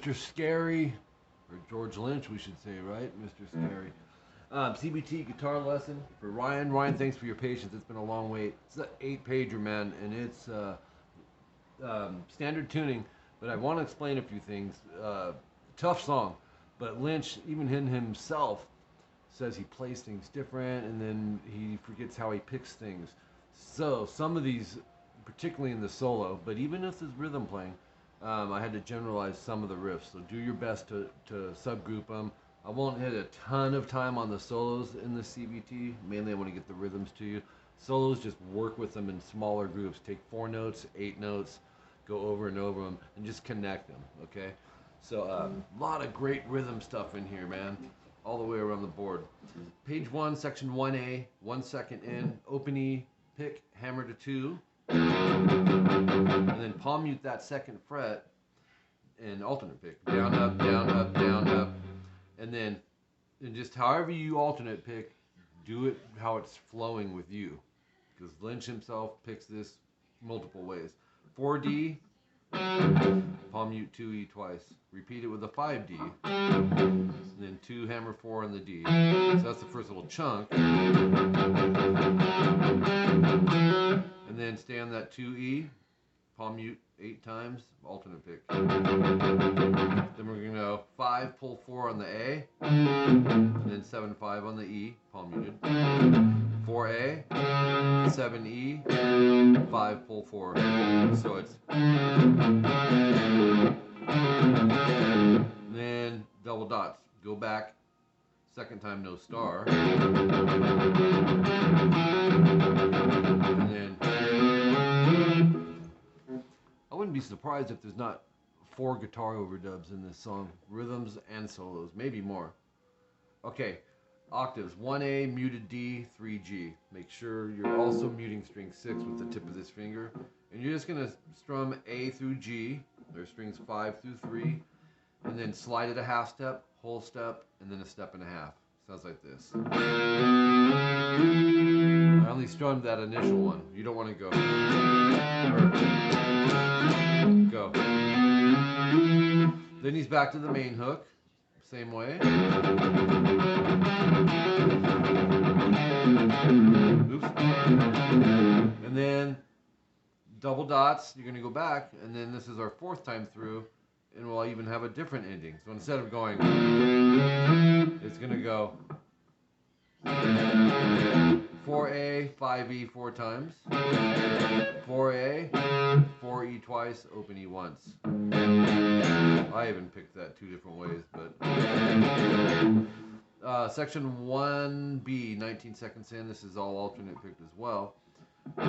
Mr. Scary, or George Lynch, we should say, right? Mr. Scary. CBT guitar lesson for Ryan. Ryan, thanks for your patience. It's been a long wait. It's an 8-pager, man, and it's standard tuning. But I want to explain a few things. Tough song, but Lynch, even in himself, says he plays things different, and then he forgets how he picks things. So some of these, particularly in the solo, but even if there's rhythm playing, I had to generalize some of the riffs. So do your best to subgroup them. I won't hit a ton of time on the solos in the CBT. Mainly I want to get the rhythms to you. Solos, just work with them in smaller groups. Take 4 notes, 8 notes, go over and over them, and just connect them, okay? So a lot of great rhythm stuff in here, man. All the way around the board. Page 1, section 1A, 1 second in, open E, pick, hammer to 2, and then palm mute that second fret and alternate pick. Down, up, down, up, down, up. And then just however you alternate pick, do it how it's flowing with you. Because Lynch himself picks this multiple ways. 4D, palm mute 2E twice. Repeat it with a 5D. And then 2 hammer 4 on the D. So that's the first little chunk. And then stay on that 2E, palm mute 8 times, alternate pick. Then we're going to go 5, pull 4 on the A, and then 7, 5 on the E, palm muted. 4A, 7E, 5, pull 4. So it's. Then double dots. Go back, second time no star. And then. I wouldn't be surprised if there's not 4 guitar overdubs in this song. Rhythms and solos, maybe more. Okay, octaves. 1A, muted D, 3G. Make sure you're also muting string 6 with the tip of this finger. And you're just going to strum A through G. There's strings 5 through 3. And then slide it a half step, whole step, and then a step and a half. Sounds like this. I only strummed that initial one. You don't want to go. Go. Then he's back to the main hook. Same way. Oops. And then double dots. You're going to go back. And then this is our 4th time through. And we'll even have a different ending. So instead of going, it's going to go 4A, 5E 4 times, 4A, 4E twice, open E once. I even picked that 2 different ways, but section 1B, 19 seconds in. This is all alternate picked as well. Oops.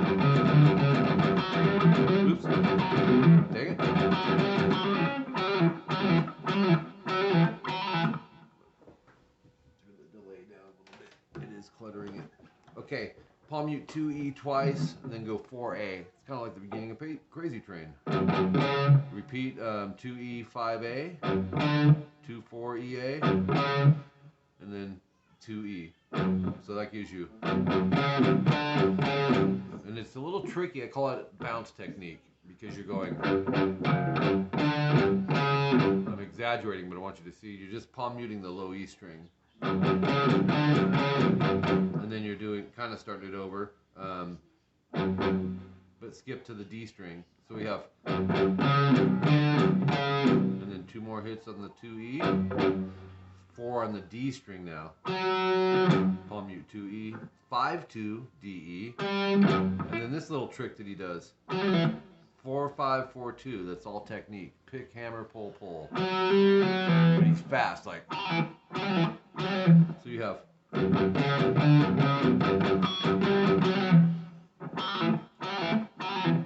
Take it. Turn the delay down a little bit. It is cluttering it. Okay, palm mute 2E twice, and then go 4A. It's kind of like the beginning of Crazy Train. Repeat 2E 5A, 2 4EA, and then 2E. So that gives you. And it's a little tricky. I call it bounce technique because you're going. I'm exaggerating, but I want you to see. You're just palm muting the low E string. And then you're doing, kind of starting it over, but skip to the D string. So we have, and then 2 more hits on the 2E, 4 on the D string now. Palm mute 2E, 5-2 DE, and then this little trick that he does. 4-5-4-2. That's all technique. Pick, hammer, pull, pull. But he's fast, like. So you have. And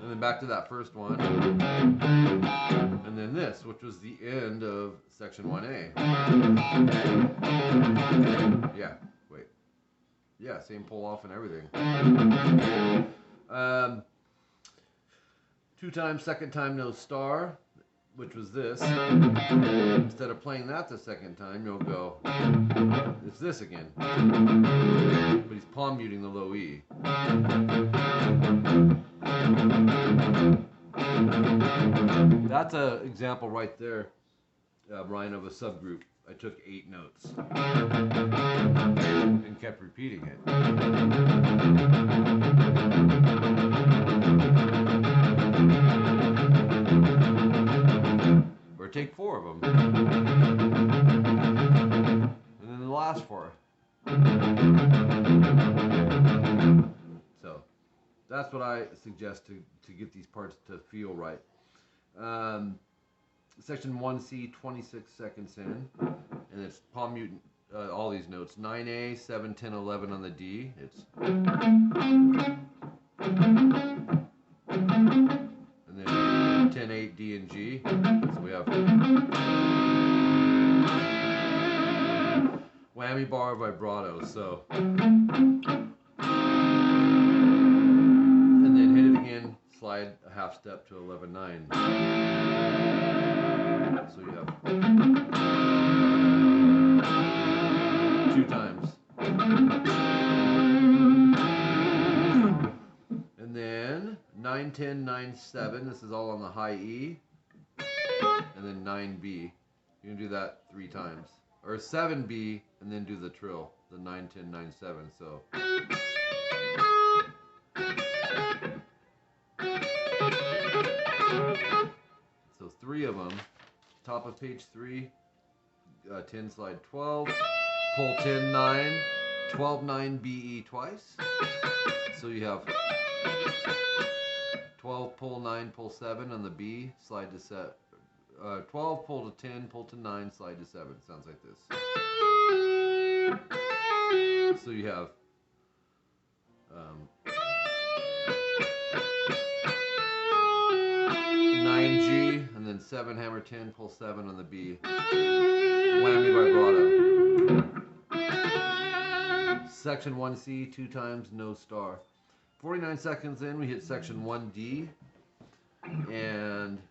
then back to that first one. And then this, which was the end of section 1A. Yeah, wait. Yeah, same pull off and everything. 2 times, second time, no star, which was this. Instead of playing that the second time, you'll go, it's this again. But he's palm muting the low E. That's an example right there. rhyme of a subgroup. I took 8 notes and kept repeating it. Or take 4 of them. And then the last 4. So that's what I suggest to get these parts to feel right. Section 1C, 26 seconds in, and it's palm mute, all these notes. 9A, 7, 10, 11 on the D. It's, and then 10, 8, D and G. So we have whammy bar vibrato. So, and then hit it again. Slide a half step to 11/9. So you have 2 times. And then 9, 10, 9, 7. This is all on the high E. And then 9B. You can do that 3 times. Or 7B and then do the trill. The 9, 10, 9, 7. So. So 3 of them. Top of page 3, 10 slide 12, pull 10, 9, 12, 9, BE twice. So you have 12, pull 9, pull 7 on the B, slide to 12, pull to 10, pull to 9, slide to 7. Sounds like this. So you have 9G, and then 7 hammer 10, pull 7 on the B. Whammy vibrato. Section 1C, 2 times, no star. 49 seconds in, we hit section 1D, and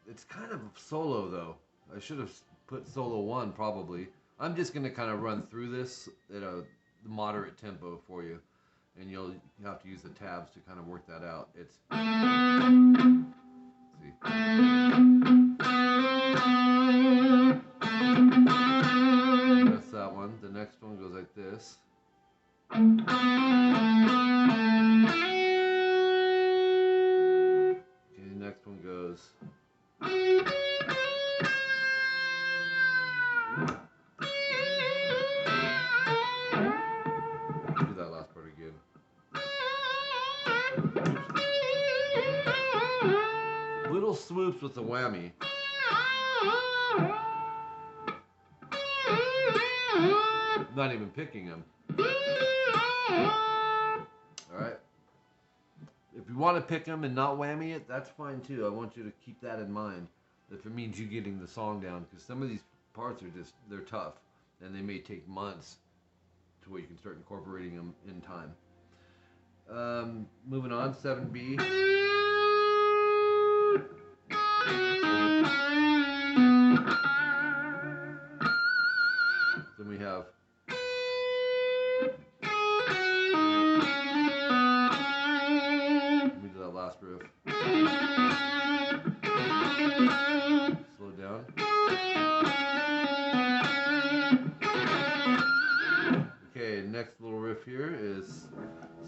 it's kind of solo though. I should have put solo 1 probably. I'm just going to kind of run through this at a moderate tempo for you, and you'll have to use the tabs to kind of work that out. It's that's that one. The next one goes like this. Okay, the next one goes. Do that last part again. Little swoops with the whammy. Not even picking them. Alright. If you want to pick them and not whammy it, that's fine too. I want you to keep that in mind. If it means you getting the song down. Because some of these parts are just, they're tough. And they may take months to where you can start incorporating them in time. Moving on, 7B. Then we have let me do that last riff. Slow down. Okay, next little riff here is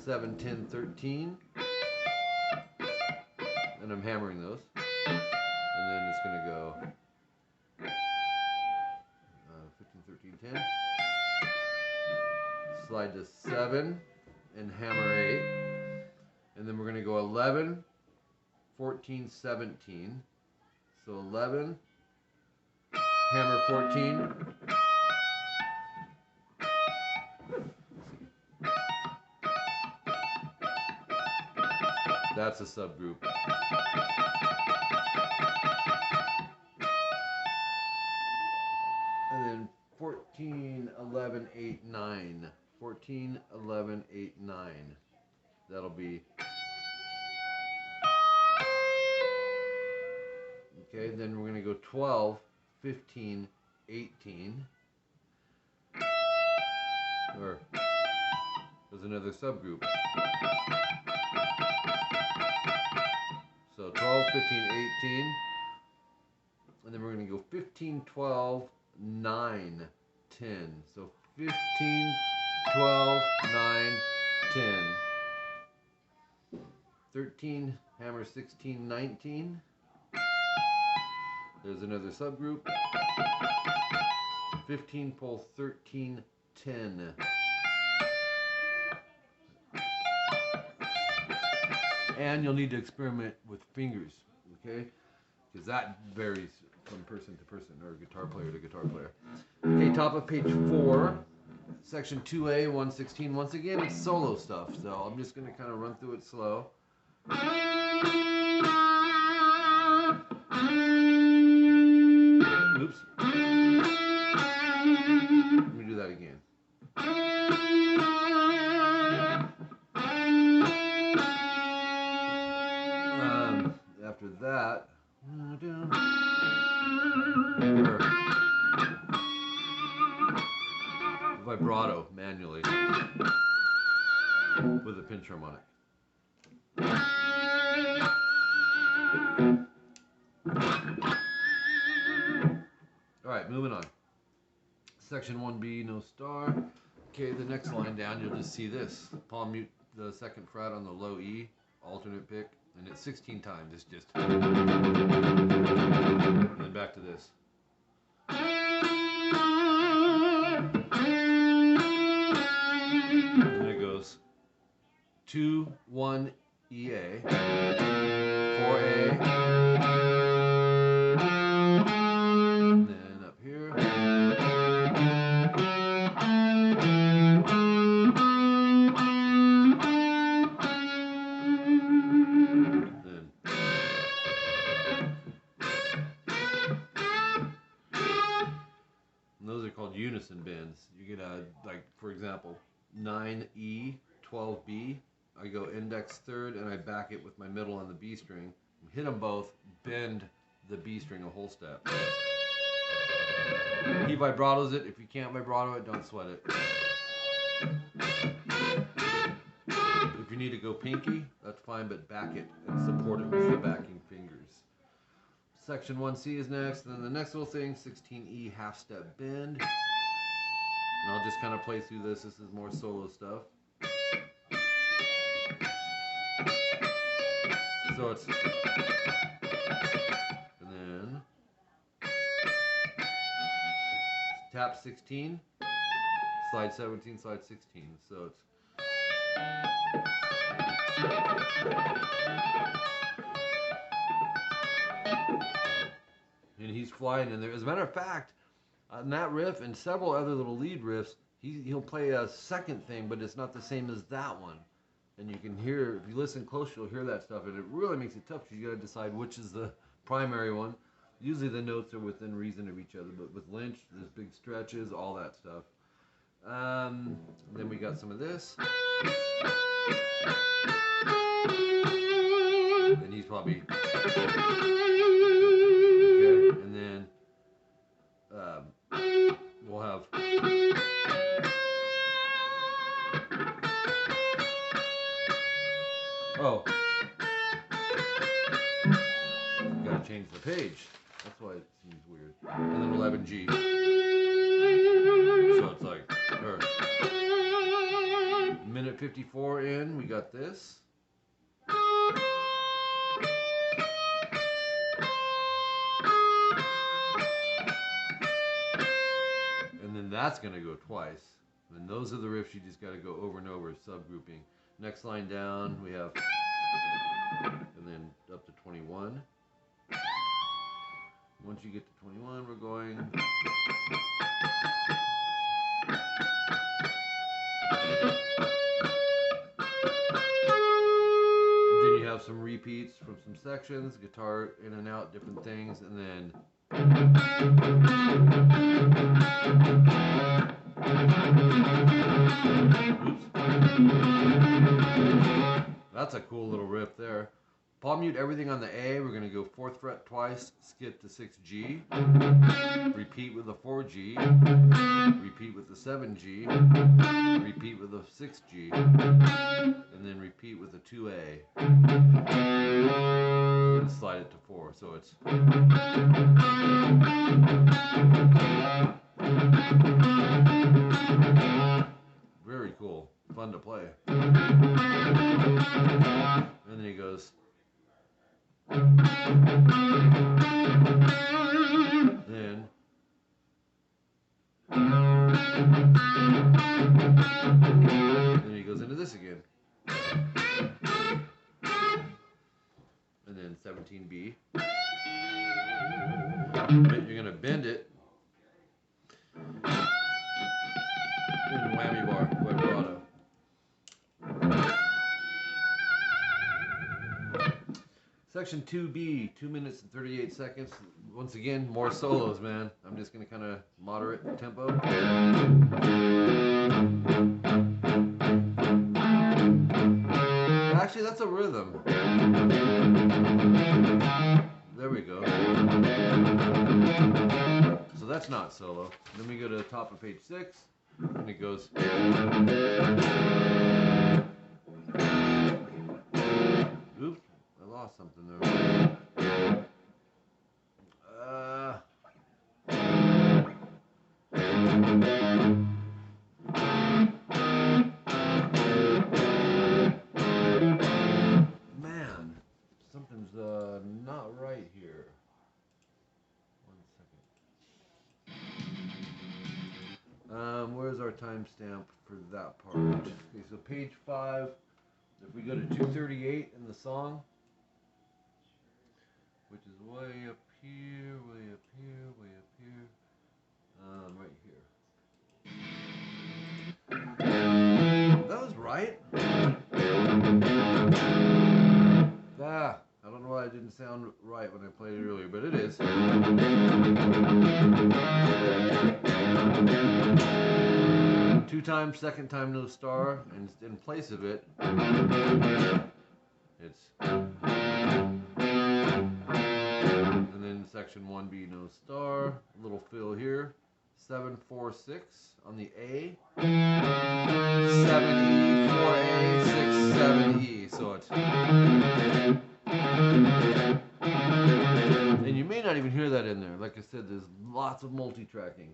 7, 10, 13. And I'm hammering those. And then it's going to go 15, 13, 10. Slide to 7 and hammer 8. And then we're going to go 11, 14, 17. So 11, hammer 14. That's a subgroup. And then 14, 11, 8, 9. 14, 11, 8, 9. That'll be. Okay, then we're going to go 12, 15, 18. Or there's another subgroup. So 12, 15, 18. and then we're going to go 15, 12, 9, 10. So 15, 12, 9, 10. 13, hammer 16, 19. There's another subgroup. 15, pull 13, 10. And you'll need to experiment with fingers, okay? Because that varies from person to person, or guitar player to guitar player. Okay, top of page 4, section 2A, 116. Once again, it's solo stuff, so I'm just going to kind of run through it slow. Oops. Let me do that again. After that, vibrato manually with a pinch harmonic. Alright, moving on. Section 1B, no star. Okay, the next line down, you'll just see this. Palm mute the second fret on the low E, alternate pick, and it's 16 times. It's just... And then back to this. And it goes 2, 1, EA, 4A, and then up here, then and those are called unison bends. You get a, like for example, 9E, 12B. I go index third and I back it with my middle on the B string. Hit them both, bend the B string a whole step. He vibratos it. If you can't vibrato it, don't sweat it. If you need to go pinky, that's fine, but back it and support it with the backing fingers. Section 1C is next, and then the next little thing, 16E, half step bend. And I'll just kind of play through this. This is more solo stuff. So it's, and then tap 16, slide 17, slide 16. So it's, and he's flying in there. As a matter of fact, on that riff and several other little lead riffs, he'll play a second thing, but it's not the same as that one. And you can hear, if you listen close, you'll hear that stuff, and it really makes it tough because you got to decide which is the primary one. Usually the notes are within reason of each other, but with Lynch, there's big stretches, all that stuff. Then we got some of this. And he's probably... Okay, and then we'll have... Oh, gotta change the page. That's why it seems weird. And then 11G. So it's like, minute 54 in, we got this. And then that's gonna go twice. And those are the riffs you just gotta go over and over, subgrouping. Next line down, we have, and then up to 21. Once you get to 21, we're going. Then you have some repeats from some sections, guitar in and out, different things, and then. Oops. That's a cool little riff there. Palm mute everything on the A. We're going to go 4th fret twice, skip to 6G, repeat with the 4G, repeat with the 7G, repeat with the 6G, and then repeat with the 2A. and slide it to 4. So it's very cool, fun to play. And then he goes. Then he goes into this again. And then 17B. You're going to bend it in whammy bar, vibrato. Section 2B, 2 minutes and 38 seconds. Once again, more solos, man. I'm just going to kind of moderate tempo. Actually, that's a rhythm. There we go. So that's not solo. Then we go to the top of page 6, and it goes. Oops, I lost something there. Man, something's not right here. 1 second. Where's our timestamp for that part? Okay, so page 5. If we go to 238 in the song, which is way up here, way up here, way up here, right here. That was right. I don't know why it didn't sound right when I played it earlier, but it is. 2 times, second time no star, and in place of it, it's. And then section 1B no star, a little fill here, 7 4 6 on the A, 7E 4A 6 7E. So it's. And you may not even hear that in there. Like I said, there's lots of multi-tracking.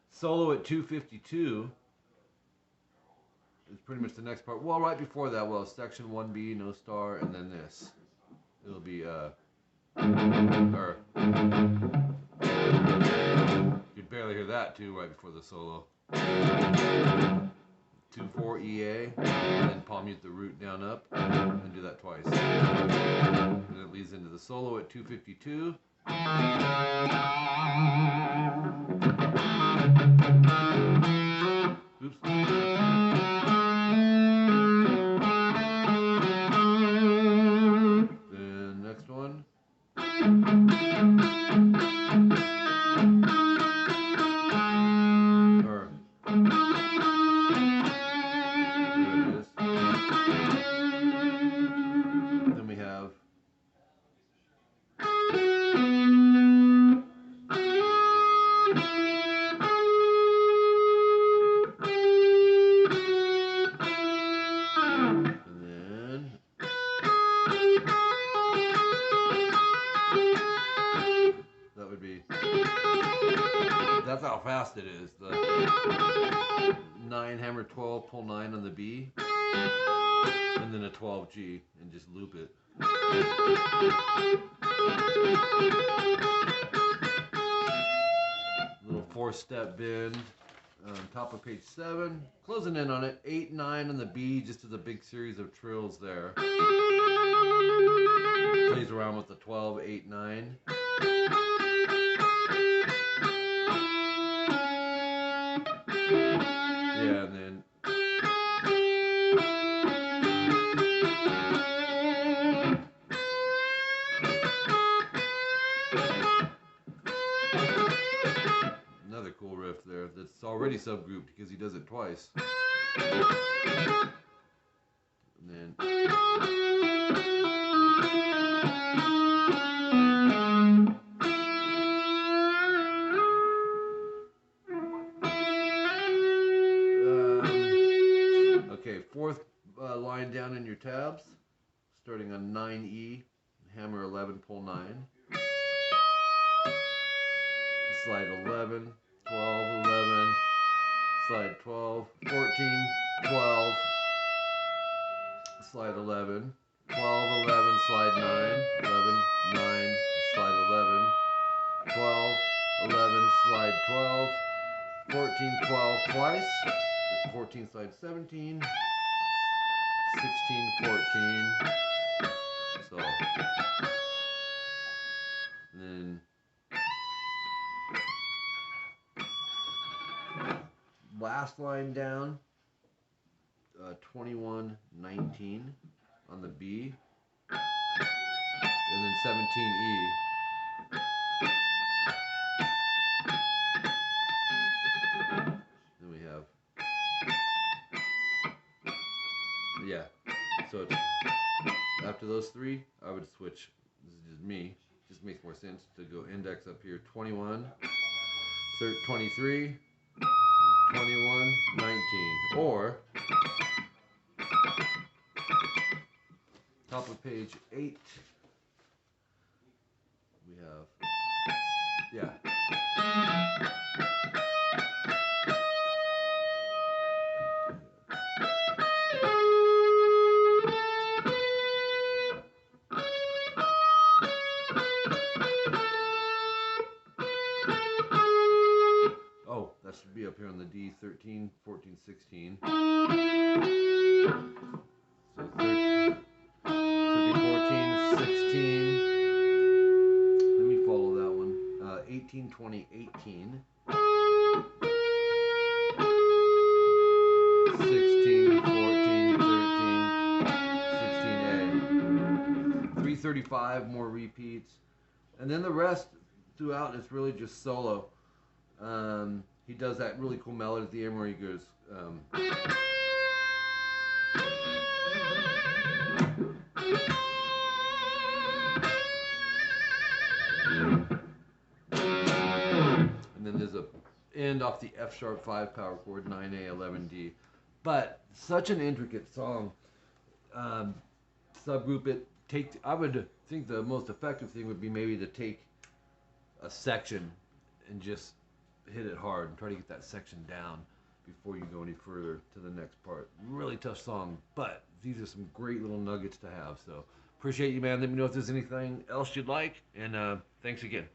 Solo at 252 is pretty much the next part. Well, right before that, section 1B, no star, and then this. It'll be, you'd barely hear that too right before the solo. 2 4 EA, and then palm mute the root down up, and do that twice. And it leads into the solo at 252. Oops. The next one. Then we have that's how fast it is. The 9 hammer 12, pull 9 on the B, and then a 12 G, and just loop it. Little 4-step bend on top of page 7. Closing in on it, 8 9 on the B, just as a big series of trills there. Plays around with the 12 8 9. Yeah, and then another cool riff there that's already subgrouped because he does it twice. And then okay, fourth line down in your tabs, starting on 9E, hammer 11, pull 9. Slide 11, 12, 11, slide 12, 14, 12, slide 11, 12, 11, slide 9, 11, 9, slide 11, 12, 11, slide 12, 14, 12 twice, 14, slide 17, 16, 14, so, and then last line down, 21, 19 on the B, and then 17 E. Then we have, yeah, so it's, after those three, I would switch, this is just me, just makes more sense to go index up here, 21, 23, 21, 19, or top of page 8, we have, yeah. Oh, that should be up here on the D, 13, 14, 16. So 13, 14, 16. Let me follow that one. 18, 20, 18. 16, 14, 13, 16A. 335, more repeats. And then the rest throughout is really just solo. He does that really cool melody at the end where he goes, and then there's a end off the F sharp 5 power chord, 9A, 11D. But such an intricate song. Subgroup it. I would think the most effective thing would be maybe to take a section and just hit it hard and try to get that section down before you go any further to the next part. Really tough song, but these are some great little nuggets to have. So appreciate you, man. Let me know if there's anything else you'd like, and thanks again.